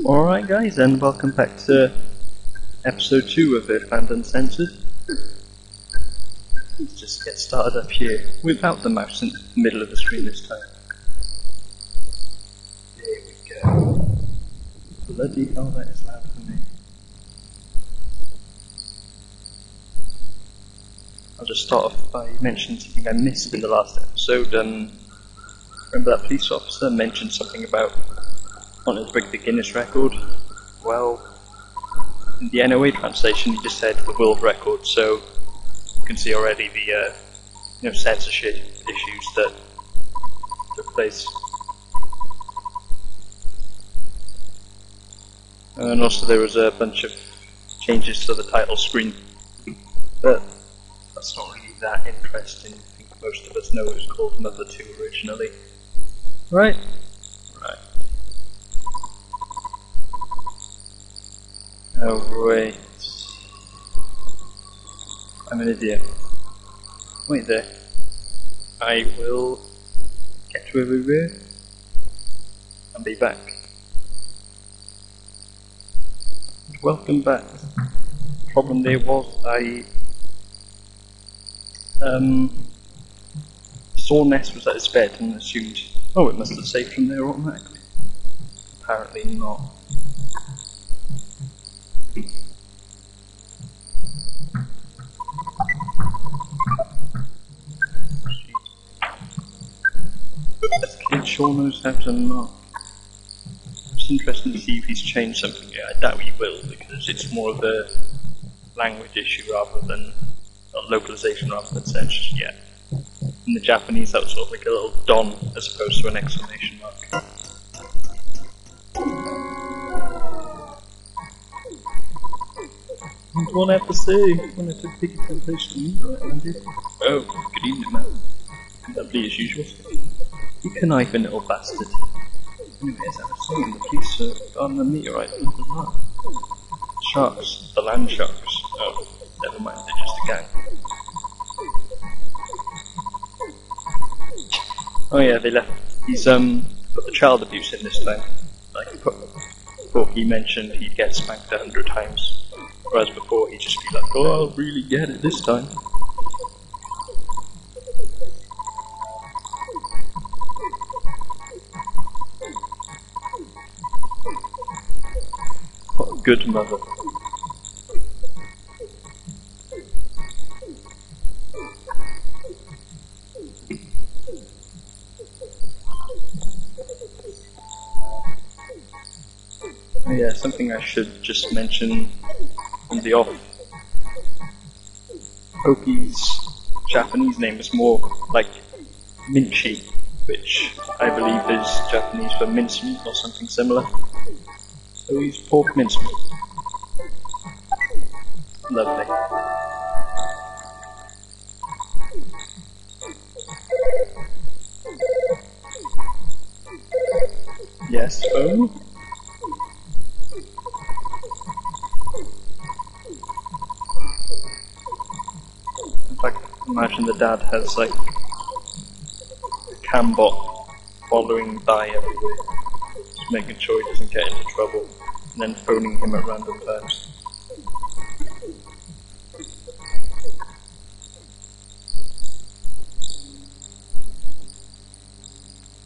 Alright guys, and welcome back to episode 2 of Earthbound Uncensored. Let's just get started up here, without the mouse in the middle of the screen this time. There we go. Bloody hell, that is loud for me. I'll just start off by mentioning something I missed in the last episode. Remember that police officer mentioned something about wanting to break the Guinness record? Well, in the NOA translation he just said the world record, so you can see already the censorship issues that took place. And also there was a bunch of changes to the title screen, but that's not really that interesting. I think most of us know it was called Mother 2 originally. Right? Right. Oh wait. I'm an idiot. Wait there. I will get to everywhere and be back. Welcome back. The problem there was I saw Ness was at his bed and assumed, oh, it must have saved from there automatically. Apparently not. This kid sure knows how to knock. It's interesting to see if he's changed something. Yeah, I doubt he will, because it's more of a language issue rather than localization rather than censorship yet. In the Japanese that was sort of like a little don as opposed to an exclamation mark. What I have to say when I took big temptation right handed. Oh, good evening, man. Lovely as usual. You conniving little bastard. Anyways, I was saying the police are guarding a meteorite. Sharks. The land sharks. Oh, never mind, they're just a gang. Oh yeah, they left. He's put the child abuse in this time. Like before he mentioned he'd get spanked 100 times. Whereas before he'd just be like, oh, I'll really get it this time. What a good mother. Yeah, something I should just mention on the off. Poki's Japanese name is more like Minchi, which I believe is Japanese for mincemeat or something similar. So he's pork mincemeat. Lovely. Yes, oh? Imagine the dad has like a cambot following by everywhere, just making sure he doesn't get into trouble, and then phoning him at random times.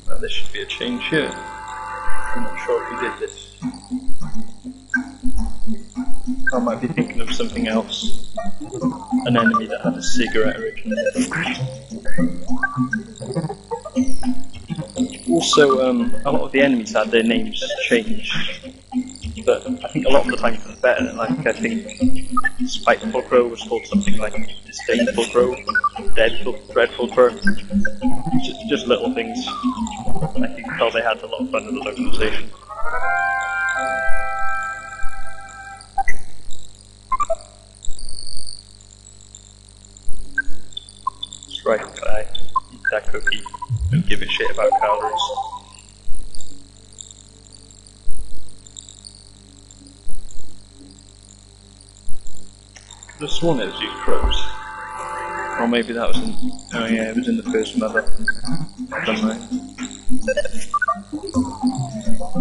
Now there should be a change here. I'm not sure if he did this. I might be thinking of something else. An enemy that had a cigarette originally. Also, a lot of the enemies had their names changed, but I think a lot of the time for the better. Like, I think Spiteful Crow was called something like Disdainful Crow, Dreadful Crow. Just little things. I think tell they had a lot of fun with the localization. Right, I eat that cookie and give a shit about calories. Could have sworn it was these crows. Or maybe that was in... oh yeah, it was in the first Mother. Never mind.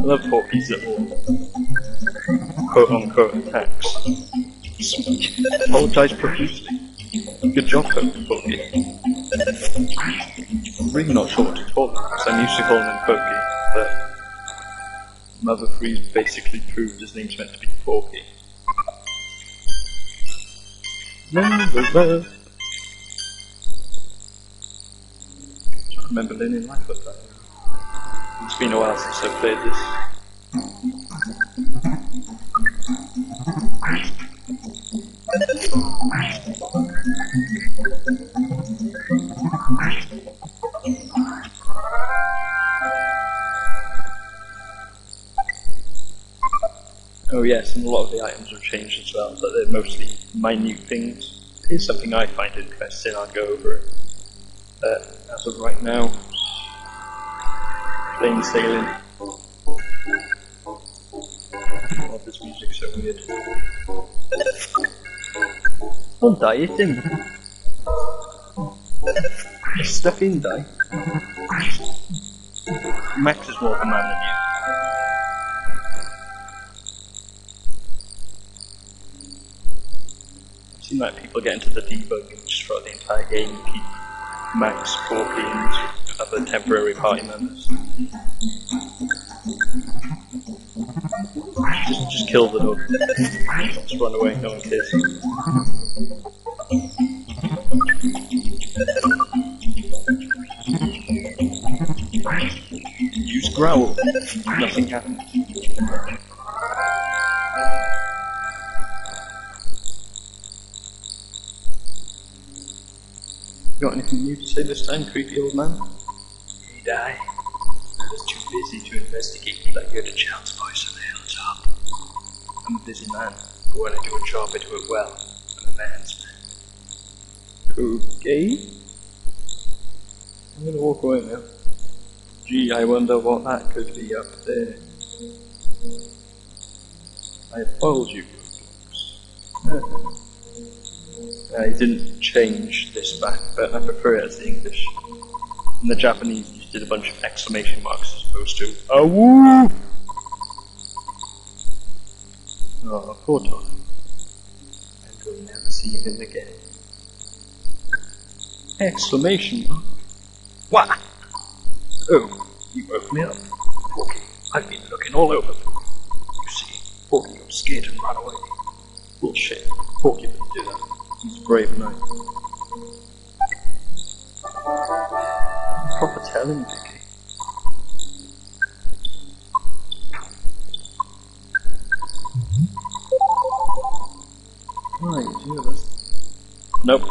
love Porky's little quote-unquote attacks. Apologise profusely. Good job, Porky. I'm really not sure what to call him, because I'm used to calling him Porky, but Mother Freeze basically proved his name's meant to be Porky. Never I remember learning life like that. It's been a while since I've played this. Oh yes, and a lot of the items have changed as well, but they're mostly minute things. It's something I find interesting, I'll go over it. As of right now, plain sailing. Oh, this music's so weird. Don't die, it's in. You're stuck in, die. Max is more of a man than you. I've seen like people get into the debugging just throughout the entire game and keep Max, Porky, and other temporary party members. Just kill the dog. Just run away, no one cares. Use growl. Nothing happens. Got anything new to say this time, creepy old man? Hey, Die. I was too busy to investigate that you heard a child's voice on the hilltop. I'm a busy man, but when I do a job, I do it well. I'm a man's man. Okay. I'm gonna walk away now. Gee, I wonder what that could be up there. I followed you, Brooks. I didn't change this back, but I prefer it as the English. In the Japanese, you did a bunch of exclamation marks as opposed to "Awoo!" Oh, poor Tom. And we'll never see him again. Exclamation mark? What? Oh, you woke me up. Porky, I've been looking all over. You see, Porky got scared and ran away. Bullshit. Porky didn't do that. He's brave enough. Proper telling, Vicky. Right, you hear this? Nope.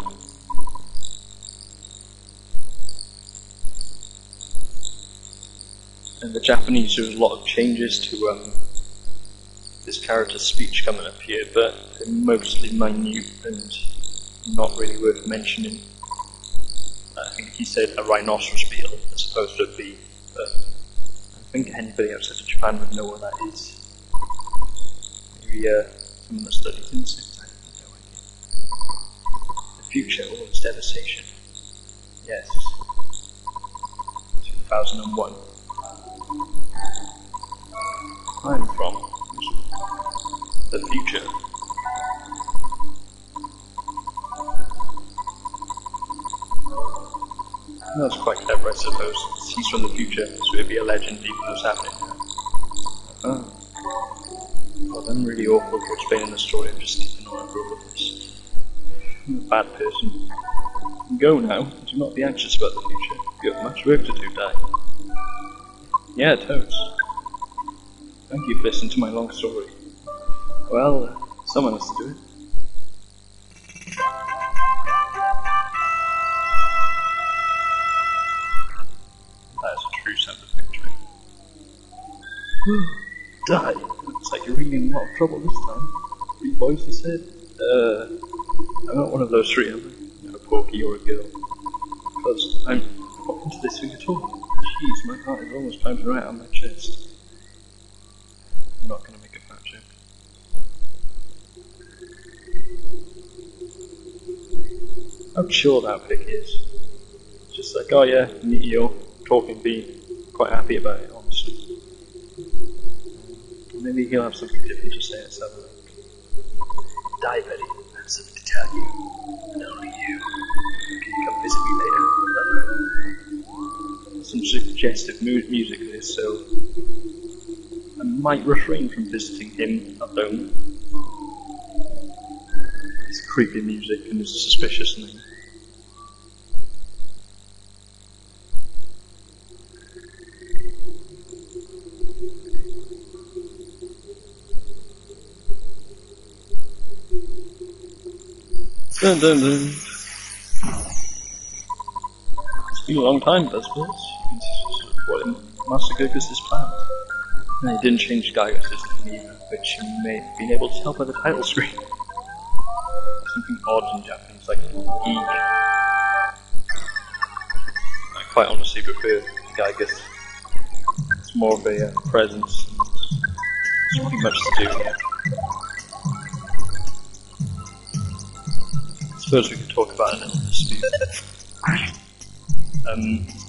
In the Japanese, there was a lot of changes to this character's speech coming up here, but they're mostly minute and not really worth mentioning. I think he said a rhinoceros beetle as opposed to a bee, but I think anybody outside of Japan would know what that is. Maybe someone that studies insects, I have no idea. The future, all its devastation. Yes. 2001. I'm from the future. That's quite clever, I suppose. He's from the future, so it'd be a legend even what's happening now. Oh. Well, I'm really awful for explaining the story. I'm just skipping on over all of this. I'm a bad person. Go now. Do not be anxious about the future. You have much work to do, Die. Yeah, totes. Thank you for listening to my long story. Well, someone has to do it. That's a true sound of victory. Die! Looks like you're really in a lot of trouble this time. 3 boys, you said? I'm not one of those 3, am I? No, Porky or a girl. Because I'm not into this thing at all. Jeez, my heart is almost pounding right on my chest. I'm not going to make a fat joke. How chill that pic is. Just like, oh yeah, meteor, talking bee. Quite happy about it, honestly. Maybe he'll have something different to say. Let's have a look. Die, Betty. I have something to tell you. And only you. Can you come visit me later? Some suggestive music there, so I might refrain from visiting him alone. It's creepy music and his suspicious name. Dun dun dun. It's been a long time, I suppose. What Master Gurgus' plan. And he didn't change Gaius' name either, which you may have been able to tell by the title screen. Something odd in Japanese, like E. I quite honestly prefer Gaius. It's more of a presence. There's pretty much to do here. I suppose we could talk about a little dispute.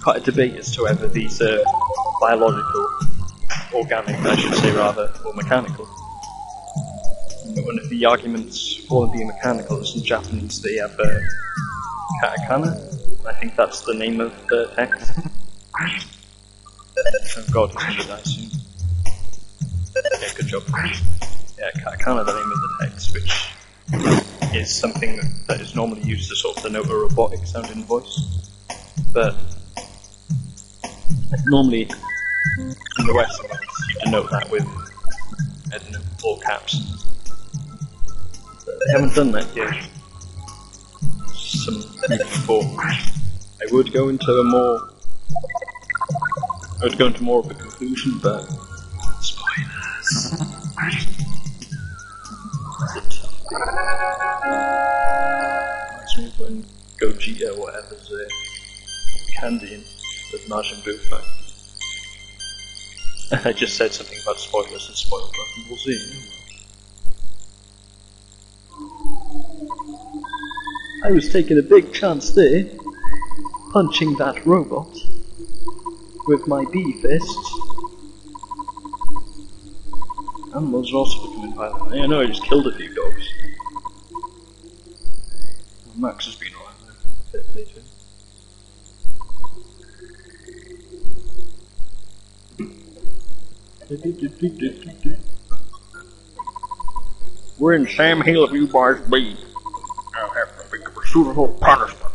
Quite a debate as to whether these are biological, organic, I should say rather, or mechanical. But one of the arguments for them being mechanical is in Japanese they have katakana. I think that's the name of the text. Oh god, he's going to die soon. Yeah, good job. Yeah, katakana, the name of the text, which is something that is normally used to sort of denote a robotic sounding voice. But normally in the West you denote that with, I don't know, all caps. But they haven't done that yet. Some thought. I would go into more of a conclusion, but spoilers. It's a tough thing. Reminds me of when Gogeta or whatever's candy in the Majin Buu fight. I just said something about spoilers and spoiled Dragon Ball Z. I was taking a big chance there, punching that robot with my B fists. Animals are also becoming violent. I know I just killed a few dogs. Well, Max has been alright though. Fair play to him. We're in Sam Hill if you boys bleed. I'll have to think of a suitable punishment.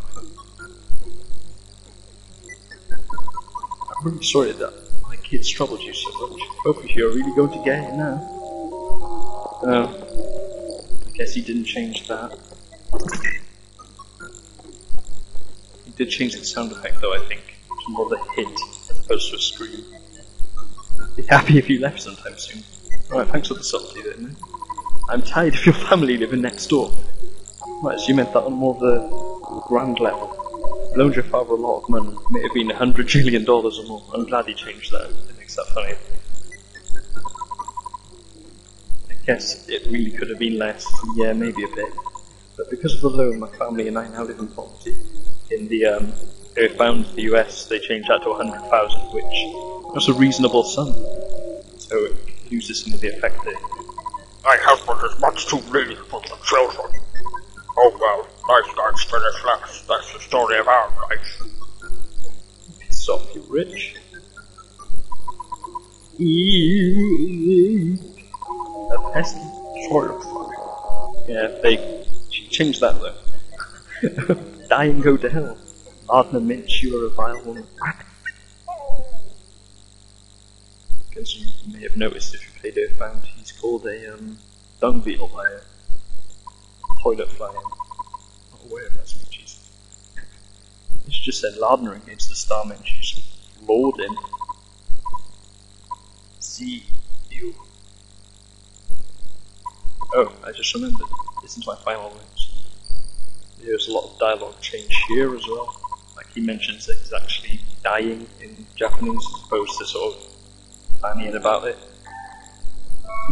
I'm really sorry that my kids troubled you so much. Both of you are really going to get it now. I guess he didn't change that. He did change the sound effect though, I think. It's more of a hit as opposed to a scream. Be happy if you left sometime soon. Alright, thanks for the subtlety there, mate. I'm tired of your family living next door. Right, so you meant that on more of the grand level. Loaned your father a lot of money. May have been $100 trillion or more. I'm glad he changed that. It makes that funny. I guess it really could have been less. Yeah, maybe a bit. But because of the loan, my family and I now live in poverty. In the Earthbound, the US, they changed that to 100,000, which was a reasonable sum. So it uses some of the effect there. My husband is much too greedy for the children. Oh well, nice guys finish last. That's the story of our life. Piss off, you rich. A pesky sort of fuck. Yeah, they changed that though. Die and go to hell. Ardna Minch, you are a vile woman. Because you may have noticed if you played Earthbound, he's called a dung beetle by a toilet fly. I'm not aware of that species. She just said Lardner against the starman. She's floored him. See you. Oh, I just remembered. This is my final notes. There's a lot of dialogue change here as well. Like he mentions that he's actually dying in Japanese as opposed to sort of fannying about it.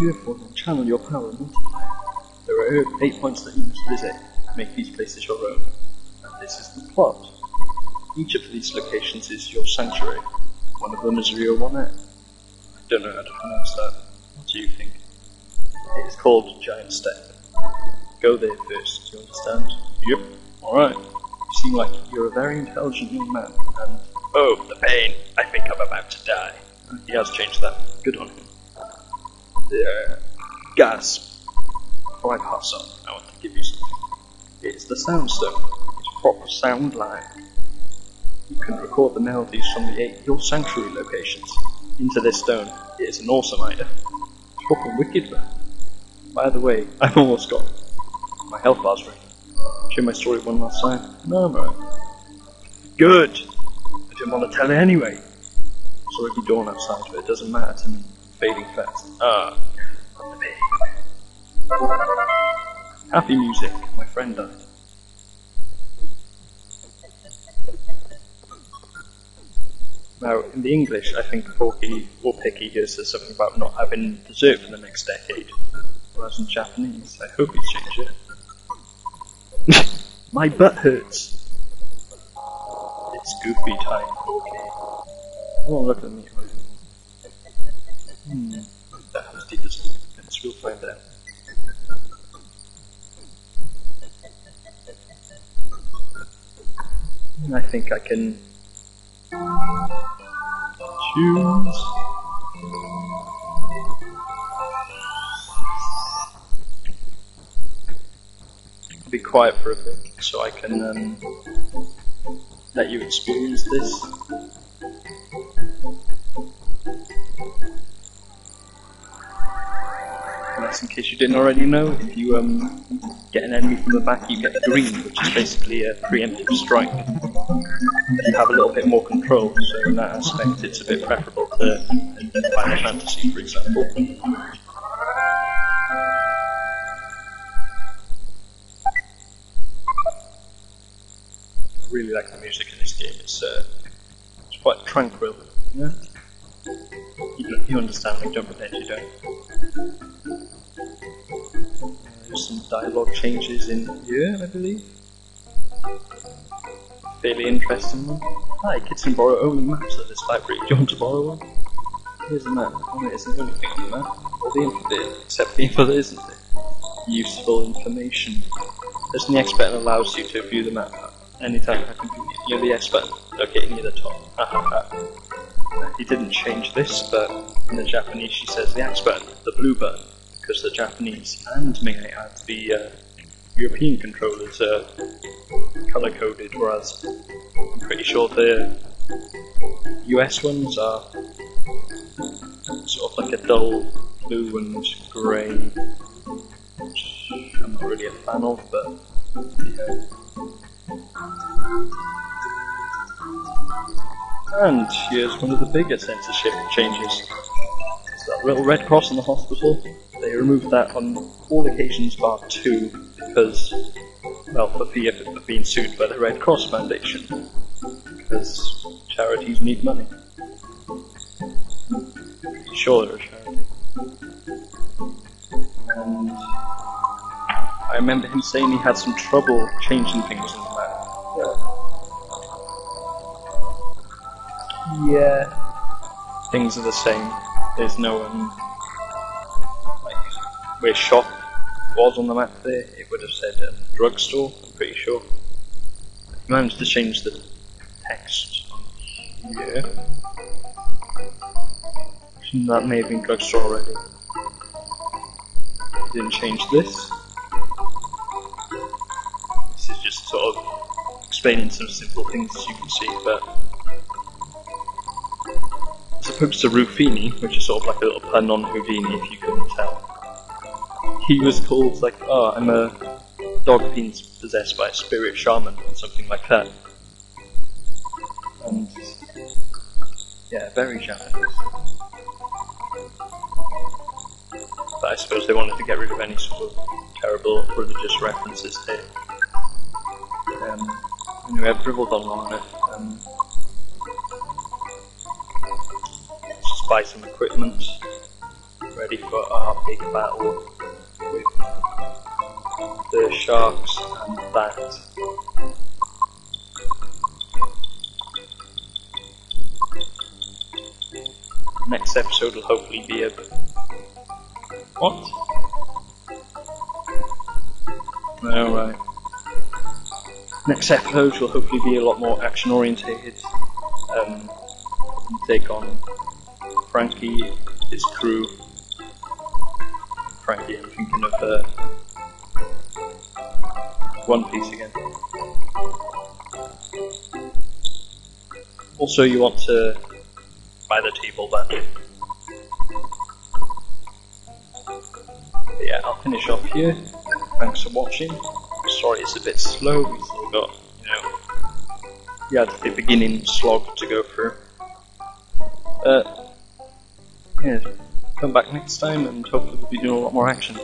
Therefore, channel your power and multiply. There are 8 points that you must visit. Make these places your own. And this is the plot. Each of these locations is your sanctuary. One of them is Rio One. I don't know how to pronounce that. do you think? It's called Giant Step. Go there first, do you understand? Yep. Alright. You seem like you're a very intelligent young man, and... Oh, the pain. I think I'm about to die. He has changed that. Good on him. Gasp. Before I pass on, I want to give you something. It's the Sound Stone. It's proper sound line. You can record the melodies from the 8 Hill Sanctuary locations into this stone. It is an awesome item. It's fucking wicked, man. By the way, I've almost got my health bars ready. Share my story one last time. No, I'm alright. Good! I didn't want to tell it anyway. It's already dawn outside, but it doesn't matter to me. Fading fast. The pain. Happy music. My friend died. Now, in the English, I think Porky or Picky here says something about not having dessert for the next decade. Whereas in Japanese, I hope he's changed it. My butt hurts. It's goofy time, Porky. Come on, look at me. How deep is it? We'll find out. I think I can choose. Be quiet for a bit so I can let you experience this. And that's in case you didn't already know, if you get an enemy from the back, you get green, which is basically a preemptive strike. But you have a little bit more control, so in that aspect it's a bit preferable to Final Fantasy, for example. I really like the music in this game. It's quite tranquil. Yeah? You understand me, don't pretend you don't. There's some dialogue changes in here, I believe. Fairly interesting one. Hi, kids can borrow only maps at this library. Do you want to borrow one? Here's a map. Oh, it isn't the only thing on the map. Or the info there, except the info there isn't there. Useful information. Pressing the X button allows you to view the map anytime I can view the X button, locating near the top. He didn't change this, but in the Japanese she says the X button, the blue button, because the Japanese, and may I add, the European controllers are colour-coded, whereas I'm pretty sure the US ones are sort of like a dull blue and grey, which I'm not really a fan of, but yeah. And here's one of the bigger censorship changes. It's that little red cross in the hospital. They removed that on all occasions bar 2 because, well, for fear of being sued by the Red Cross Foundation. Because charities need money. Pretty sure they're a charity. And I remember him saying he had some trouble changing things in the map. Yeah, things are the same. There's no like where shop was on the map there, it would have said drugstore, I'm pretty sure. I managed to change the text on here. That may have been drugstore already. I didn't change this. This is just sort of explaining some simple things as you can see, but as opposed to Rufini, which is sort of like a little pun on Houdini if you couldn't tell. He was called like, oh, I'm a dog being possessed by a spirit shaman or something like that. And yeah, very Japanese. But I suppose they wanted to get rid of any sort of terrible religious references here. Anyway, I've dribbled on long enough. Let's just buy some equipment, ready for our big battle with the sharks and that. Next episode will hopefully be a What? Alright. Next episodes will hopefully be a lot more action orientated. Take on Frankie, his crew. Frankie, I'm thinking of One Piece again. Also, you want to buy the table back. But yeah, I'll finish off here. Thanks for watching. Sorry it's a bit slow, we still got, the beginning slog to go through. Yeah, come back next time and hopefully we'll be doing a lot more action.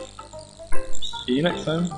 See you next time.